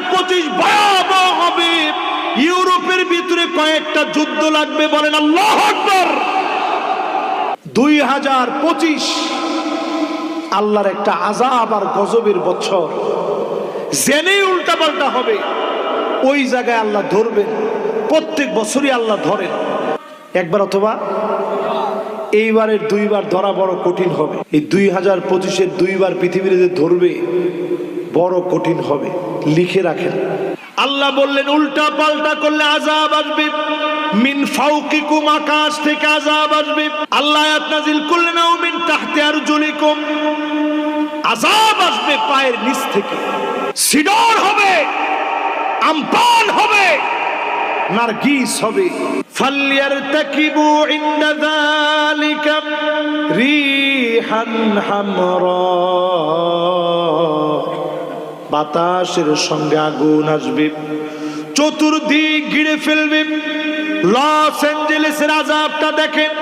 2025 ভয়াবহ হবে। ইউরোপের ভিতরে কয়েকটা যুদ্ধ লাগবে, বলেন আল্লাহু আকবার। 2025 আল্লাহর একটা আযাব আর গজবের বছর। জেনেই উল্টাপাল্টা হবে, ওই জায়গায় আল্লাহ ধরবেন। প্রত্যেক বছরই আল্লাহ ধরেন, একবার অথবা এইবারের দুইবার ধরা বড় কঠিন হবে। এই 2025-এর দুইবার পৃথিবীর যে ধরবে বড় কঠিন হবে, লিখে রাখেন। আল্লাহ বললেন উল্টা পাল্টা করলে আযাব আসবে। মিন ফাওকিকুম, আকাশ থেকে আযাব আসবে। আল্লাহ আয়াত নাযিল করলেন আও মিন তাহতি আরজুলিকুম, আযাব আসবে পায়ের নিচ থেকে। সিডর হবে, আমপান হবে, নারগিস হবে। ফালইয়ারতাকিবু ইনদা যালিকা রিহান হামরা, বাতাসের সঙ্গে আগুন আসবে, চতুর্দিক ঘিরে ফেলবে। লস অ্যাঞ্জেলেসের আযাবটা দেখেন।